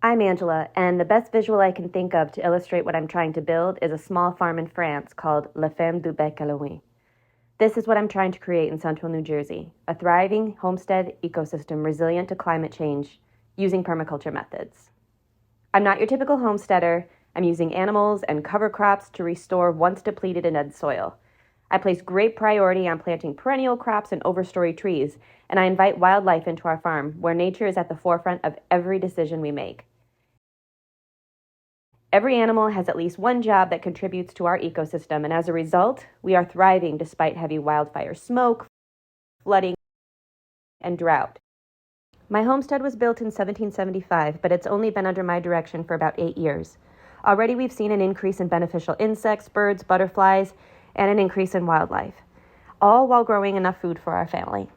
I'm Angela, and the best visual I can think of to illustrate what I'm trying to build is a small farm in France called Ferme du Bec Hellouin. This is what I'm trying to create in central New Jersey, a thriving homestead ecosystem resilient to climate change using permaculture methods. I'm not your typical homesteader. I'm using animals and cover crops to restore once depleted and dead soil. I place great priority on planting perennial crops and overstory trees, and I invite wildlife into our farm, where nature is at the forefront of every decision we make. Every animal has at least one job that contributes to our ecosystem, and as a result, we are thriving despite heavy wildfire smoke, flooding, and drought. My homestead was built in 1775, but it's only been under my direction for about 8 years. Already we've seen an increase in beneficial insects, birds, butterflies, and an increase in wildlife, all while growing enough food for our family.